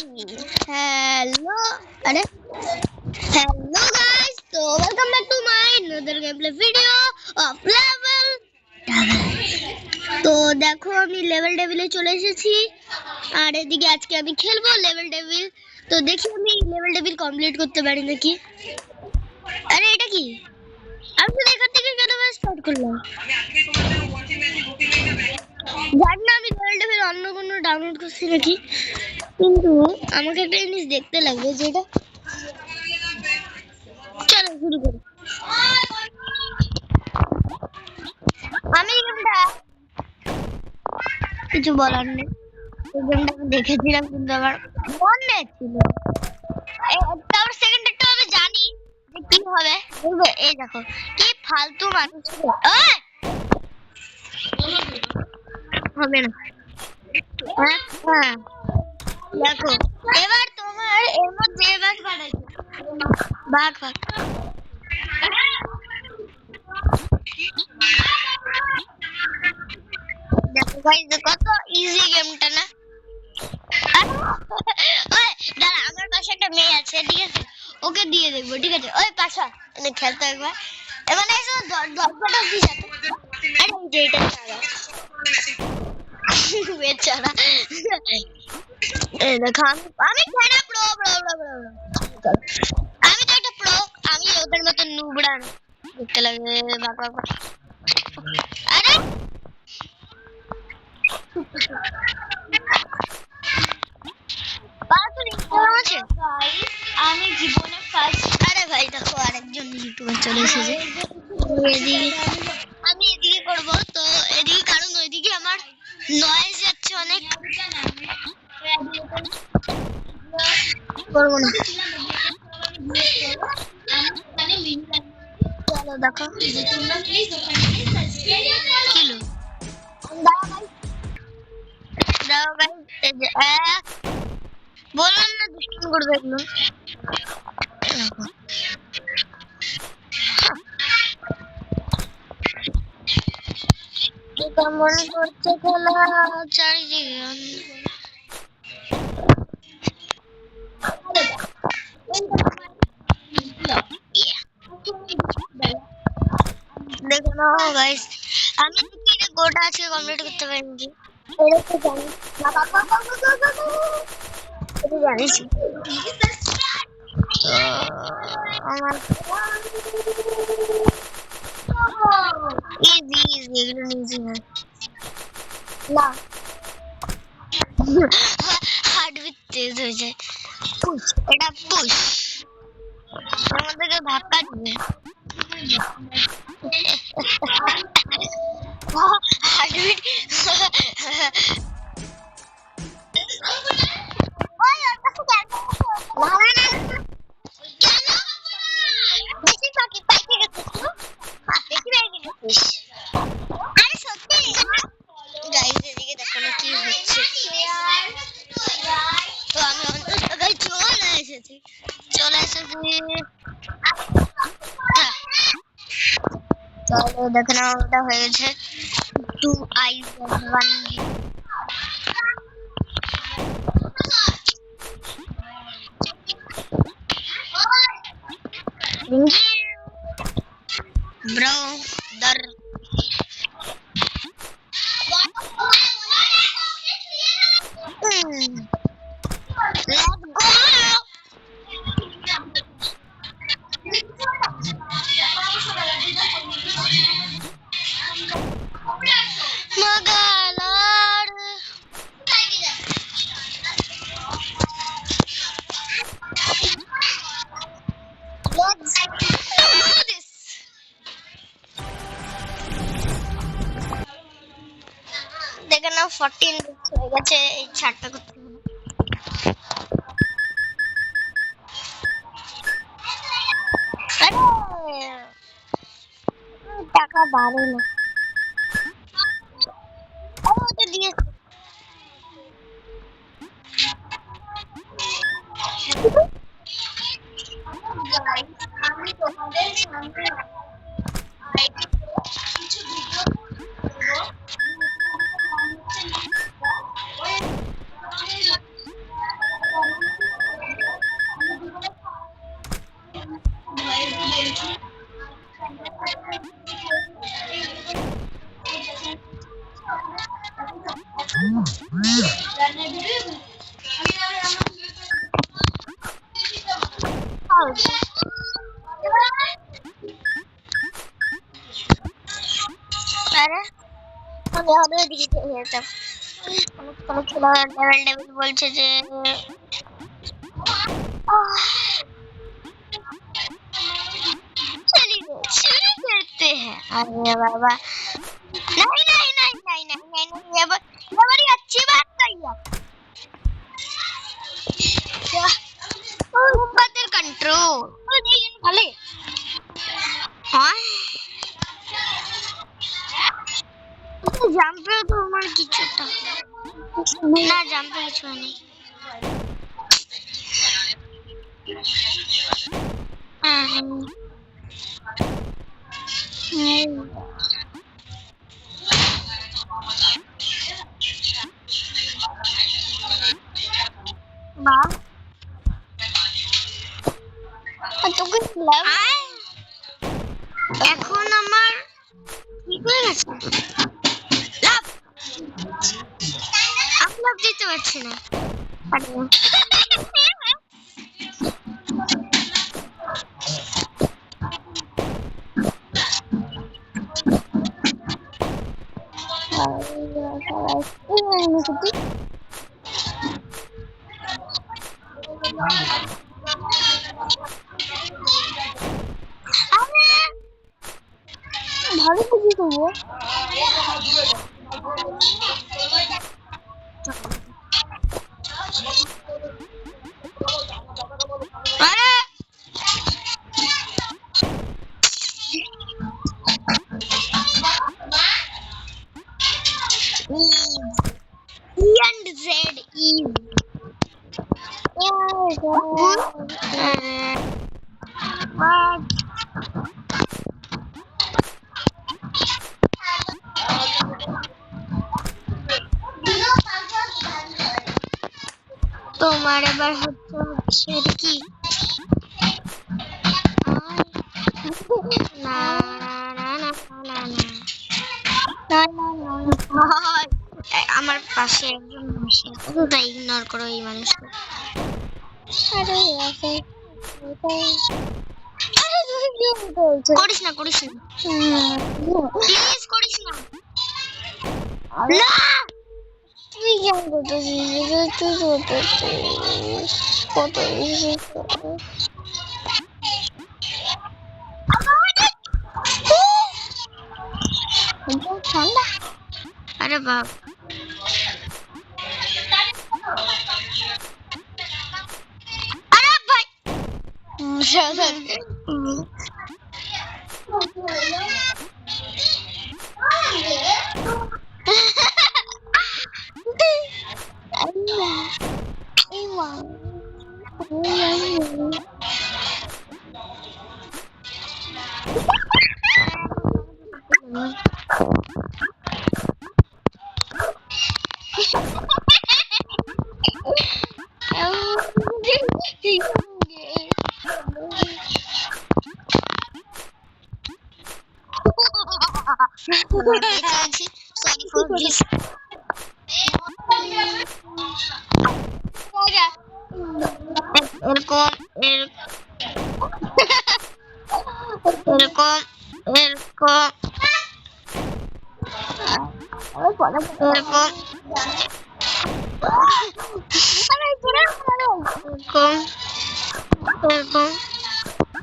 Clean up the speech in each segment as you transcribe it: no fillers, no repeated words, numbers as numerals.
Hello, अरे hello guys, so welcome back to my another gameplay video of level তো দেখো আমি level টেবিলে চলে এসেছি আর এদিকে আজকে আমি খেলবো লেভেল টেবিল। তো দেখি আমি লেভেল টেবিল কমপ্লিট করতে পারি নাকি। আরে এটা কি, আমি তো এখান থেকে কেন স্টার্ট করলাম জানি না, আমি লেভেল টেবিল অন্য কোনো ডাউনলোড করছি নাকি, কিন্তু আমাকে একটা জিনিস দেখতে লাগবে যেটা। চলো শুরু করি। আমি গেমটা কিছু বলার নেই, এই গেমটা আমি দেখেছিলাম কিন্তু আমার মনে ছিল। তারপর সেকেন্ডটা আমি জানি যে কি হবে। এই দেখো কি ফালতু মানুষ হবে না। হ্যাঁ দেখো এবার তোমার এর মধ্যে এবার ভাগ ভাগ দেখো গাইস কত ইজি গেমটা না। ওই দাঁড়া, আমার পাশে একটা মেয়ে আছে, ঠিক আছে, ওকে দিয়ে দেখবো, ঠিক আছে। ওই পাশা এনে খেলতে একবার, এবার এসে দরজাটা দিস। আরে এই যে এটা ছাড়া বেচারা, এই দেখো আমি খেলা প্রো আমি তো একটা প্রো, আমি ওদের মতো নুবড়া দেখতে লাগে। বাবা আরে আমি জীবনে ফার্স্ট। আরে ভাই দেখো আরেকজন ইউটিউবার চলে এসেছে, আমি এদিকে করব। তো এদিকে কারণ ওইদিকে আমার নয়েজ যাচ্ছে অনেক, করবো না। চলো দেখো কিলো দাও ভাই, বললাম না দুষ্টুমি করবে এগুলো। কেমন করছে খেলা চারিদিকে, দেখো না গাইস, আমি কি গোটা আজকে কমপ্লিট করতে পারিনি। এটা তো জানিস, আমার ইজি ইজি এগুলো ইজি না, হার্টবিট তেজ হয়ে যায়। পুশ, এটা পুশ, আমাদেরকে ধাক্কা দিবে। হার্টবিট চলো দেখে নাও, ওটা হয়ে গেছে 2i1 brother. Let's go. Magalar. Let's do this. দেখে নাও 14 হয়ে গেছে, এই ছাড়টা করতে হবে। টাকা বাড়ে না, ওটা দিয়ে আমি তোমাদের সামনে কিছু ভিডিও করব। আরে আমি ওদের দিকে চলে যেতাম। কোনো ছেলে লেভেল টেবিল বলছে যে चलिए शुरू करते हैं। अरे बाबा नहीं नहीं नहीं नहीं नहीं नहीं नहीं ये बड़ी अच्छी बात कही आप। बदल कंट्रोल भले हाँ জাম্পে তো আমার কিছুটা না জাম্পে কিছু নেই মা তোকে এখন আমার ঠিক হয়ে গেছে লাভ আমি লাভ দিতে পারছি না ভালো খুঁজি করবো E and Z is তোমার এবার হচ্ছে কি না না না না না আমার পাশে একজন বসে পুরোটা ইগনোর করো এই মানুষকে করিস না প্লিজ করিস না তুই কেমন করতেছিস তুই কত ঠান্ডা अरे बाप अरे भाई Sorry for this. এরকম এরকম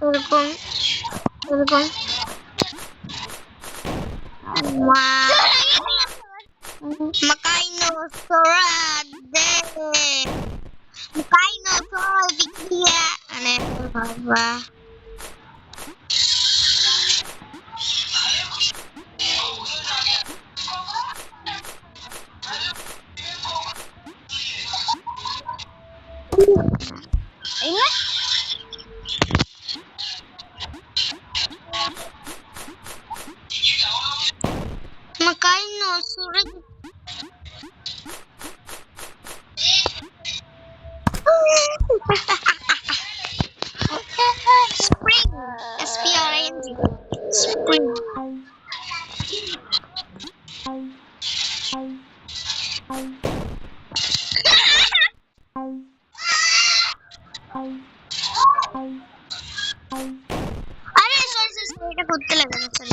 এরকম এরকম Makaino sorade Makaino soradikia aneh apa Makaino sorade Spring SPRING Spring আরে সরি সরি এটা করতে লাগে না সরি